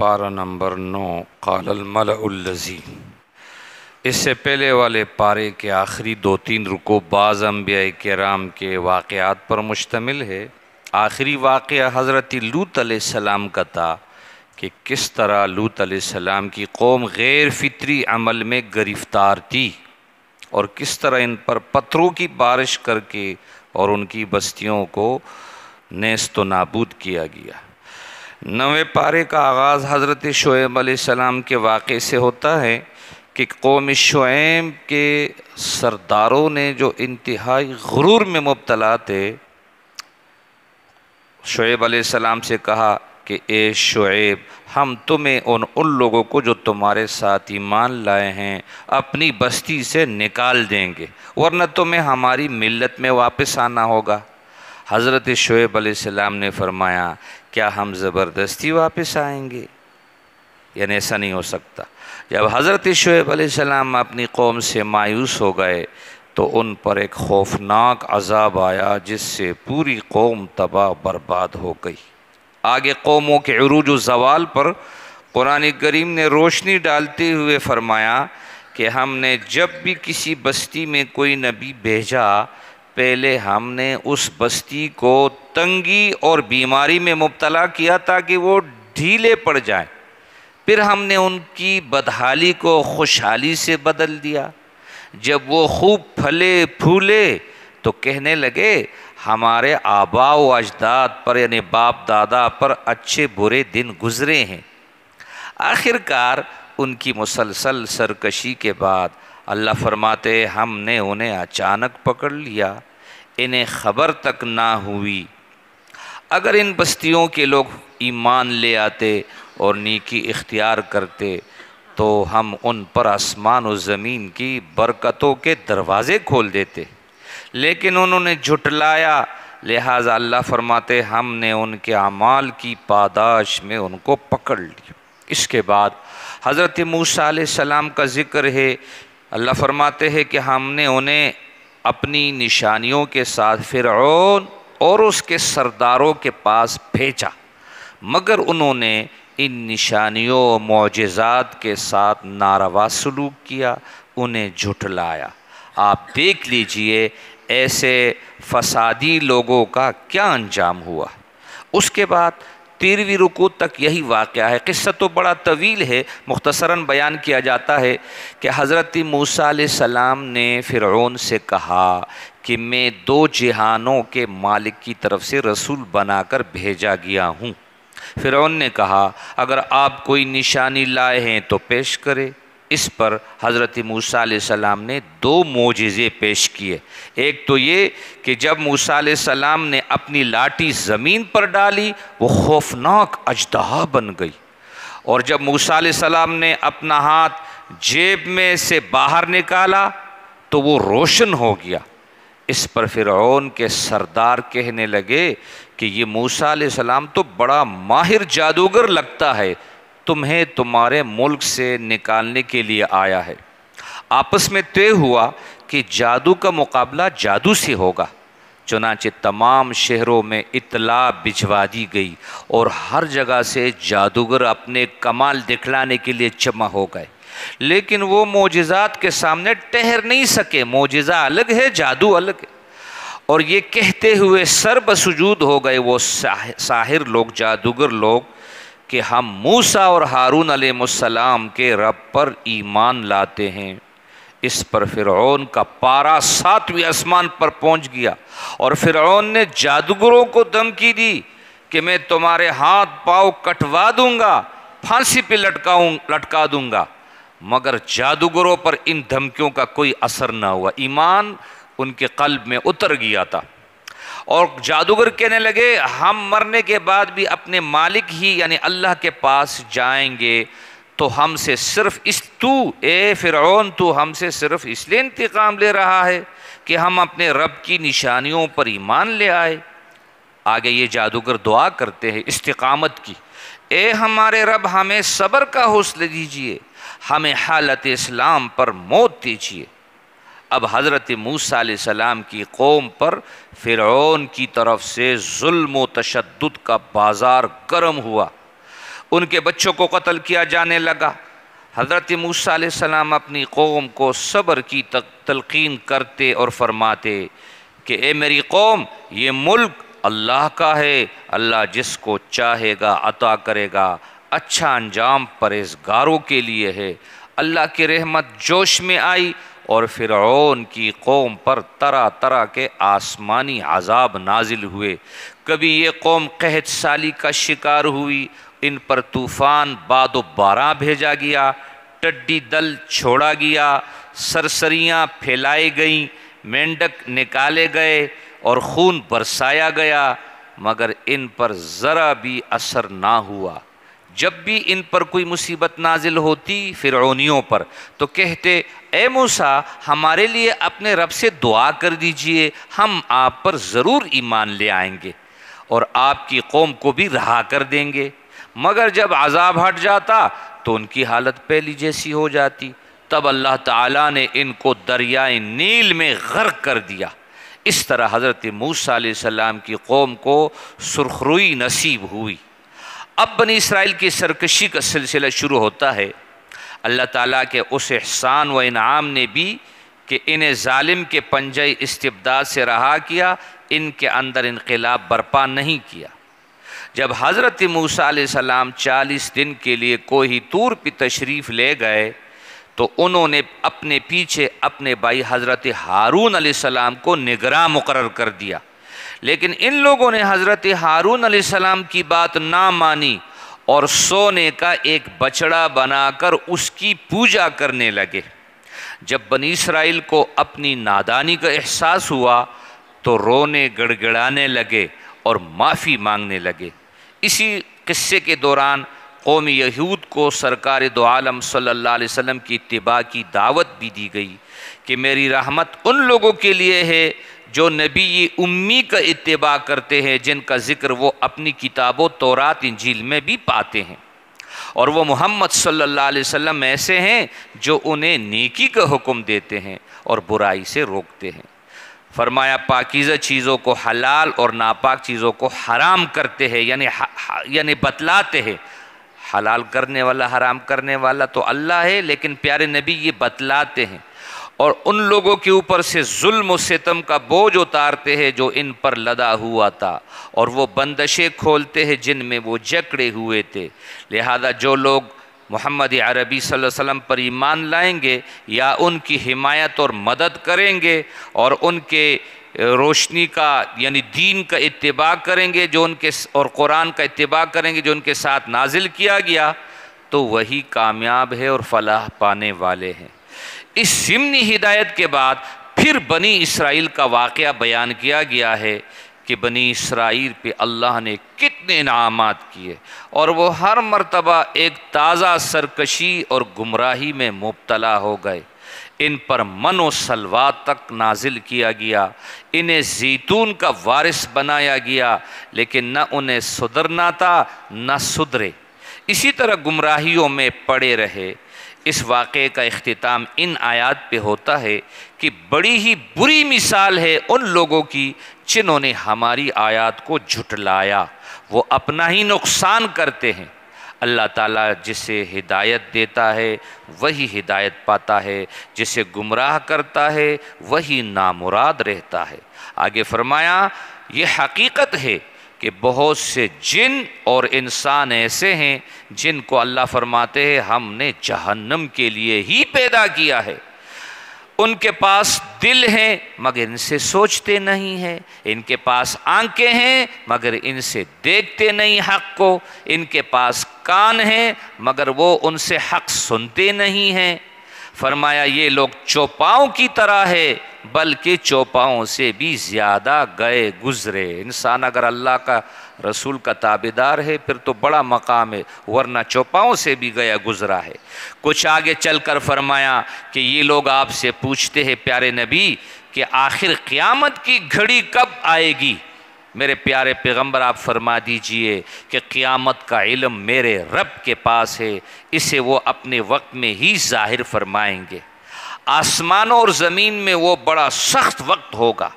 پارہ نمبر 9 قال الملأ الذی، اس سے پہلے والے پارے کے آخری 2-3 رکوع بعض انبیاء کرام کے واقعات پر مشتمل ہے۔ آخری واقعہ حضرت لوط علیہ السلام کا تھا کہ کس طرح لوط علیہ السلام کی قوم غیر فطری عمل میں گرفتار تھی اور کس طرح ان پر پتھروں کی بارش کر کے اور ان کی بستیوں کو نیست و نابود کیا گیا۔ 9ویں پارے کا آغاز حضرت شعیب علیہ السلام کے واقعے سے ہوتا ہے کہ قوم شعیب کے سرداروں نے جو انتہائی غرور میں مبتلا تھے، شعیب علیہ السلام سے کہا کہ اے شعیب، ہم تمہیں ان لوگوں کو جو تمہارے ساتھ ایمان لائے ہیں اپنی بستی سے نکال دیں گے، ورنہ تمہیں ہماری ملت میں واپس آنا ہوگا۔ حضرت شعیب علیہ السلام نے فرمایا کیا ہم زبردستی واپس آئیں گے؟ یعنی ایسا نہیں ہو سکتا۔ جب حضرت شعیب علیہ السلام اپنی قوم سے مایوس ہو گئے تو ان پر ایک خوفناک عذاب آیا جس سے پوری قوم تباہ برباد ہو گئی۔ آگے قوموں کے عروج و زوال پر قرآن کریم نے روشنی ڈالتے ہوئے فرمایا کہ ہم نے جب بھی کسی بستی میں کوئی نبی بھیجا، پہلے ہم نے اس بستی کو تنگی اور بیماری میں مبتلا کیا تاکہ وہ ڈھیلے پڑ جائیں، پھر ہم نے ان کی بدحالی کو خوشحالی سے بدل دیا۔ جب وہ خوب پھلے پھولے تو کہنے لگے ہمارے آباء و اجداد پر یعنی باپ دادا پر اچھے برے دن گزرے ہیں۔ آخر کار ان کی مسلسل سرکشی کے بعد اللہ فرماتے ہم نے انہیں اچانک پکڑ لیا، انہیں خبر تک نہ ہوئی۔ اگر ان بستیوں کے لوگ ایمان لے آتے اور نیکی اختیار کرتے تو ہم ان پر آسمان و زمین کی برکتوں کے دروازے کھول دیتے، لیکن انہوں نے جھٹلایا، لہٰذا اللہ فرماتے ہم نے ان کے اعمال کی پاداش میں ان کو پکڑ لیا۔ اس کے بعد حضرت موسیٰ علیہ السلام کا ذکر ہے۔ اللہ فرماتے ہیں کہ ہم نے انہیں اپنی نشانیوں کے ساتھ فرعون اور اس کے سرداروں کے پاس بھیجا، مگر انہوں نے ان نشانیوں و معجزات کے ساتھ ناروا سلوک کیا، انہیں جھٹلایا۔ آپ دیکھ لیجئے ایسے فسادی لوگوں کا کیا انجام ہوا۔ اس کے بعد 13ویں رکوع تک یہی واقعہ ہے۔ قصہ تو بڑا طویل ہے، مختصراً بیان کیا جاتا ہے کہ حضرت موسیٰ علیہ السلام نے فرعون سے کہا کہ میں 2 جہانوں کے مالک کی طرف سے رسول بنا کر بھیجا گیا ہوں۔ فرعون نے کہا اگر آپ کوئی نشانی لائے ہیں تو پیش کرے۔ اس پر حضرت موسیٰ علیہ السلام نے 2 معجزے پیش کیے۔ ایک تو یہ کہ جب موسیٰ علیہ السلام نے اپنی لاٹھی زمین پر ڈالی وہ خوفناک اژدہا بن گئی، اور جب موسیٰ علیہ السلام نے اپنا ہاتھ جیب میں سے باہر نکالا تو وہ روشن ہو گیا۔ اس پر فرعون کے سردار کہنے لگے کہ یہ موسیٰ علیہ السلام تو بڑا ماہر جادوگر لگتا ہے، تمہیں تمہارے ملک سے نکالنے کے لیے آیا ہے۔ آپس میں طے ہوا کہ جادو کا مقابلہ جادو سے ہوگا، چنانچہ تمام شہروں میں اطلاع بھجوا دی گئی اور ہر جگہ سے جادوگر اپنے کمال دکھلانے کے لیے جمع ہو گئے، لیکن وہ معجزات کے سامنے ٹھہر نہیں سکے۔ معجزہ الگ ہے، جادو الگ ہے، اور یہ کہتے ہوئے سر بسجود ہو گئے وہ ساحر لوگ، جادوگر لوگ، کہ ہم موسیٰ اور ہارون علیہ السلام کے رب پر ایمان لاتے ہیں۔ اس پر فرعون کا پارا 7ویں آسمان پر پہنچ گیا، اور فرعون نے جادوگروں کو دھمکی دی کہ میں تمہارے ہاتھ پاؤں کٹوا دوں گا، پھانسی پہ لٹکا دوں گا، مگر جادوگروں پر ان دھمکیوں کا کوئی اثر نہ ہوا، ایمان ان کے قلب میں اتر گیا تھا، اور جادوگر کہنے لگے ہم مرنے کے بعد بھی اپنے مالک ہی یعنی اللہ کے پاس جائیں گے، تو ہم سے صرف اے فرعون تو ہم سے صرف اس لیے انتقام لے رہا ہے کہ ہم اپنے رب کی نشانیوں پر ایمان لے آئے۔ آگے یہ جادوگر دعا کرتے ہیں استقامت کی، اے ہمارے رب ہمیں صبر کا حوصلہ دیجئے، ہمیں حالت اسلام پر موت دیجئے۔ اب حضرت موسیٰ علیہ السلام کی قوم پر فرعون کی طرف سے ظلم و تشدد کا بازار گرم ہوا، ان کے بچوں کو قتل کیا جانے لگا۔ حضرت موسیٰ علیہ السلام اپنی قوم کو صبر کی تلقین کرتے اور فرماتے کہ اے میری قوم، یہ ملک اللہ کا ہے، اللہ جس کو چاہے گا عطا کرے گا، اچھا انجام پرہیزگاروں کے لیے ہے۔ اللہ کی رحمت جوش میں آئی اور فرعون کی قوم پر طرح طرح کے آسمانی عذاب نازل ہوئے۔ کبھی یہ قوم قحط سالی کا شکار ہوئی، ان پر طوفان باد و باراں بھیجا گیا، ٹڈی دل چھوڑا گیا، سرسریاں پھیلائی گئیں، مینڈک نکالے گئے اور خون برسایا گیا، مگر ان پر ذرا بھی اثر نہ ہوا۔ جب بھی ان پر کوئی مصیبت نازل ہوتی فرعونیوں پر تو کہتے اے موسیٰ ہمارے لیے اپنے رب سے دعا کر دیجئے، ہم آپ پر ضرور ایمان لے آئیں گے اور آپ کی قوم کو بھی رہا کر دیں گے۔ مگر جب عذاب ہٹ جاتا تو ان کی حالت پہلی جیسی ہو جاتی۔ تب اللہ تعالیٰ نے ان کو دریائے نیل میں غرق کر دیا۔ اس طرح حضرت موسیٰ علیہ السلام کی قوم کو سرخروئی نصیب ہوئی۔ اب بنی اسرائیل کی سرکشی کا سلسلہ شروع ہوتا ہے۔ اللہ تعالیٰ کے اس احسان و انعام نے بھی کہ انہیں ظالم کے پنجہ استبداد سے رہا کیا، ان کے اندر انقلاب برپا نہیں کیا۔ جب حضرت موسیٰ علیہ السلام 40 دن کے لیے کوہ طور پہ تشریف لے گئے تو انہوں نے اپنے پیچھے اپنے بھائی حضرت ہارون علیہ السلام کو نگراں مقرر کر دیا، لیکن ان لوگوں نے حضرت ہارون علیہ السلام کی بات نہ مانی اور سونے کا ایک بچڑا بنا کر اس کی پوجا کرنے لگے۔ جب بنی اسرائیل کو اپنی نادانی کا احساس ہوا تو رونے گڑگڑانے لگے اور معافی مانگنے لگے۔ اسی قصے کے دوران قوم یہود کو سرکار دو عالم صلی اللہ علیہ وسلم کی اتباع کی دعوت بھی دی گئی کہ میری رحمت ان لوگوں کے لیے ہے جو نبی امی کا اتباع کرتے ہیں، جن کا ذکر وہ اپنی کتابوں تورات انجیل میں بھی پاتے ہیں، اور وہ محمد صلی اللہ علیہ وسلم ایسے ہیں جو انہیں نیکی کا حکم دیتے ہیں اور برائی سے روکتے ہیں۔ فرمایا پاکیزہ چیزوں کو حلال اور ناپاک چیزوں کو حرام کرتے ہیں، یعنی بتلاتے ہیں۔ حلال کرنے والا حرام کرنے والا تو اللہ ہے، لیکن پیارے نبی یہ بتلاتے ہیں اور ان لوگوں کے اوپر سے ظلم و ستم کا بوجھ اتارتے ہیں جو ان پر لدا ہوا تھا، اور وہ بندشیں کھولتے ہیں جن میں وہ جکڑے ہوئے تھے۔ لہذا جو لوگ محمد عربی صلی اللہ علیہ وسلم پر ایمان لائیں گے یا ان کی حمایت اور مدد کریں گے اور ان کے روشنی کا یعنی دین کا اتباع کریں گے جو ان کے اور قرآن کا اتباع کریں گے جو ان کے ساتھ نازل کیا گیا، تو وہی کامیاب ہے اور فلاح پانے والے ہیں۔ اس ضمنی ہدایت کے بعد پھر بنی اسرائیل کا واقعہ بیان کیا گیا ہے کہ بنی اسرائیل پہ اللہ نے کتنے انعامات کیے، اور وہ ہر مرتبہ ایک تازہ سرکشی اور گمراہی میں مبتلا ہو گئے۔ ان پر من و سلوات تک نازل کیا گیا، انہیں زیتون کا وارث بنایا گیا، لیکن نہ انہیں سدھرنا تھا نہ سدھرے، اسی طرح گمراہیوں میں پڑے رہے۔ اس واقعے کا اختتام ان آیات پہ ہوتا ہے کہ بڑی ہی بری مثال ہے ان لوگوں کی جنہوں نے ہماری آیات کو جھٹلایا، وہ اپنا ہی نقصان کرتے ہیں۔ اللہ تعالیٰ جسے ہدایت دیتا ہے وہی ہدایت پاتا ہے، جسے گمراہ کرتا ہے وہی نامراد رہتا ہے۔ آگے فرمایا یہ حقیقت ہے کہ بہت سے جن اور انسان ایسے ہیں جن کو اللہ فرماتے ہیں ہم نے جہنم کے لیے ہی پیدا کیا ہے۔ ان کے پاس دل ہیں مگر ان سے سوچتے نہیں ہیں، ان کے پاس آنکھیں ہیں مگر ان سے دیکھتے نہیں حق کو، ان کے پاس کان ہیں مگر وہ ان سے حق سنتے نہیں ہیں۔ فرمایا یہ لوگ چوپاؤں کی طرح ہے بلکہ چوپاؤں سے بھی زیادہ گئے گزرے۔ انسان اگر اللہ کا رسول کا تابعدار ہے پھر تو بڑا مقام ہے، ورنہ چوپاؤں سے بھی گیا گزرا ہے۔ کچھ آگے چل کر فرمایا کہ یہ لوگ آپ سے پوچھتے ہیں پیارے نبی کہ آخر قیامت کی گھڑی کب آئے گی؟ میرے پیارے پیغمبر آپ فرما دیجئے کہ قیامت کا علم میرے رب کے پاس ہے، اسے وہ اپنے وقت میں ہی ظاہر فرمائیں گے۔ آسمانوں اور زمین میں وہ بڑا سخت وقت ہوگا۔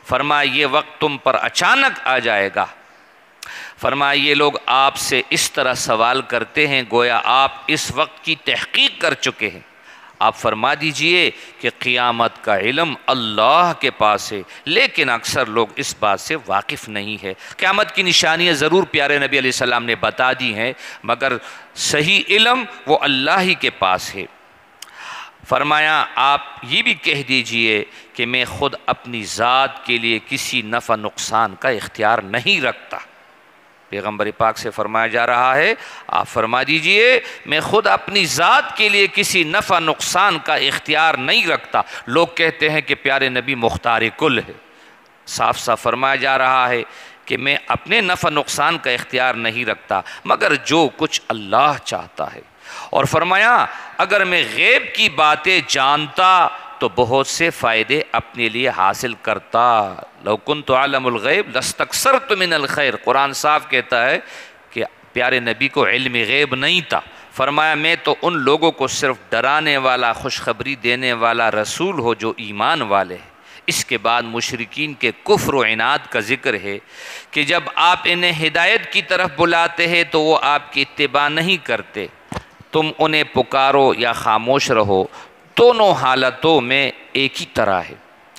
فرمایا یہ وقت تم پر اچانک آ جائے گا۔ فرمایا یہ لوگ آپ سے اس طرح سوال کرتے ہیں گویا آپ اس وقت کی تحقیق کر چکے ہیں۔ آپ فرما دیجئے کہ قیامت کا علم اللہ کے پاس ہے، لیکن اکثر لوگ اس بات سے واقف نہیں ہے۔ قیامت کی نشانیاں ضرور پیارے نبی علیہ السلام نے بتا دی ہیں، مگر صحیح علم وہ اللہ ہی کے پاس ہے۔ فرمایا آپ یہ بھی کہہ دیجئے کہ میں خود اپنی ذات کے لیے کسی نفع نقصان کا اختیار نہیں رکھتا۔ پیغمبر پاک سے فرمایا جا رہا ہے آپ فرما دیجئے میں خود اپنی ذات کے لیے کسی نفع نقصان کا اختیار نہیں رکھتا۔ لوگ کہتے ہیں کہ پیارے نبی مختار کل ہے، صاف صاف فرمایا جا رہا ہے کہ میں اپنے نفع نقصان کا اختیار نہیں رکھتا مگر جو کچھ اللہ چاہتا ہے۔ اور فرمایا اگر میں غیب کی باتیں جانتا تو بہت سے فائدے اپنے لیے حاصل کرتا۔ لو کنت اعلم الغیب لاستکثرت من الخیر، قرآن صاف کہتا ہے کہ پیارے نبی کو علم غیب نہیں تھا۔ فرمایا میں تو ان لوگوں کو صرف ڈرانے والا، خوشخبری دینے والا رسول ہو جو ایمان والے ہیں۔ اس کے بعد مشرکین کے کفر و عناد کا ذکر ہے کہ جب آپ انہیں ہدایت کی طرف بلاتے ہیں تو وہ آپ کی اتباع نہیں کرتے، تم انہیں پکارو یا خاموش رہو، دونوں حالتوں میں ایک ہی طرح ہے۔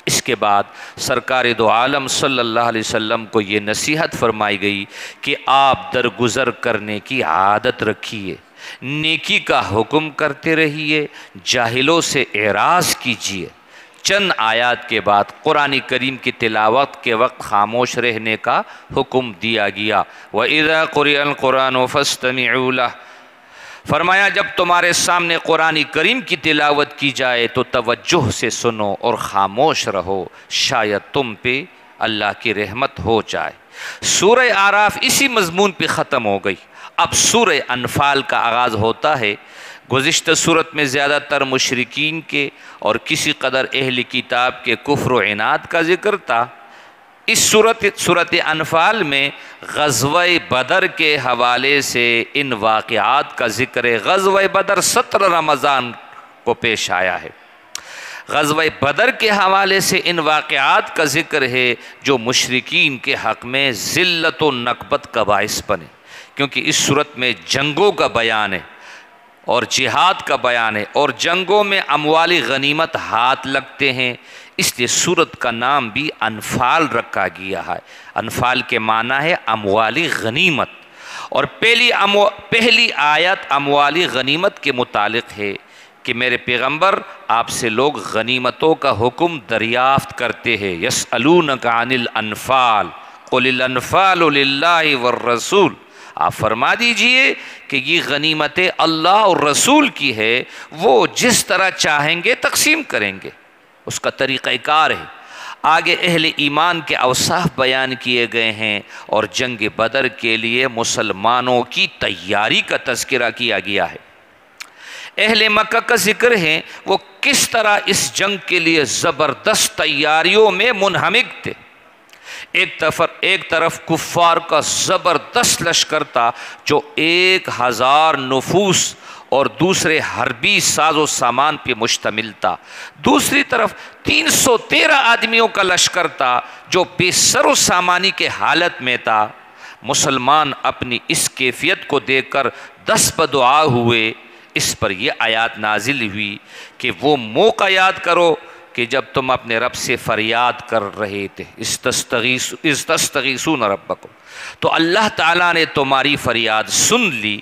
اس کے بعد سرکار دو عالم صلی اللہ علیہ وسلم کو یہ نصیحت فرمائی گئی کہ آپ درگزر کرنے کی عادت رکھیے، نیکی کا حکم کرتے رہیے، جاہلوں سے اعراض کیجیے۔ چند آیات کے بعد قرآن کریم کی تلاوت کے وقت خاموش رہنے کا حکم دیا گیا۔ وَإِذَا قُرِئَ الْقُرْآنُ فَاسْتَمِعُوا لَهُ، فرمایا جب تمہارے سامنے قرآن کریم کی تلاوت کی جائے تو توجہ سے سنو اور خاموش رہو، شاید تم پہ اللہ کی رحمت ہو جائے۔ سورہ اعراف اسی مضمون پہ ختم ہو گئی۔ اب سورہ انفال کا آغاز ہوتا ہے۔ گزشتہ صورت میں زیادہ تر مشرکین کے اور کسی قدر اہل کتاب کے کفر و عناد کا ذکر تھا۔ اس صورت انفال میں غزوہ بدر کے حوالے سے ان واقعات کا ذکر ہے۔ غزوہ بدر 17 رمضان کو پیش آیا ہے۔ غزوہ بدر کے حوالے سے ان واقعات کا ذکر ہے جو مشرکین کے حق میں ذلت و نکبت کا باعث بنے، کیونکہ اس صورت میں جنگوں کا بیان ہے اور جہاد کا بیان ہے، اور جنگوں میں اموال غنیمت ہاتھ لگتے ہیں، اس لیے سورت کا نام بھی انفال رکھا گیا ہے۔ انفال کے معنی ہے اموال غنیمت، اور پہلی آیت اموال غنیمت کے متعلق ہے کہ میرے پیغمبر آپ سے لوگ غنیمتوں کا حکم دریافت کرتے ہیں۔ یسألونک عن الانفال قل الانفال للہ والرسول، آپ فرما دیجئے کہ یہ غنیمتیں اللہ اور رسول کی ہے، وہ جس طرح چاہیں گے تقسیم کریں گے، اس کا طریقہ کار ہے۔ آگے اہل ایمان کے اوصاف بیان کیے گئے ہیں اور جنگ بدر کے لیے مسلمانوں کی تیاری کا تذکرہ کیا گیا ہے۔ اہل مکہ کا ذکر ہے وہ کس طرح اس جنگ کے لیے زبردست تیاریوں میں منہمک تھے۔ ایک طرف کفار کا زبردست لشکر تھا جو 1000 نفوس اور دوسرے حربی ساز و سامان پہ مشتمل تھا، دوسری طرف 313 آدمیوں کا لشکر تھا جو بے سر و سامانی کے حالت میں تھا۔ مسلمان اپنی اس کیفیت کو دیکھ کر دست بدعا ہوئے۔ اس پر یہ آیات نازل ہوئی کہ وہ موقع یاد کرو کہ جب تم اپنے رب سے فریاد کر رہے تھے، استستغیثون ربکم، تو اللہ تعالیٰ نے تمہاری فریاد سن لی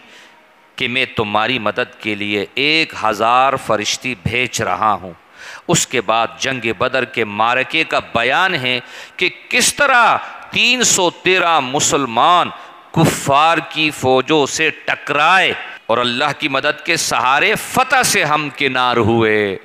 کہ میں تمہاری مدد کے لیے 1000 فرشتی بھیج رہا ہوں۔ اس کے بعد جنگ بدر کے معرکے کا بیان ہے کہ کس طرح 313 مسلمان کفار کی فوجوں سے ٹکرائے اور اللہ کی مدد کے سہارے فتح سے ہمکنار ہوئے۔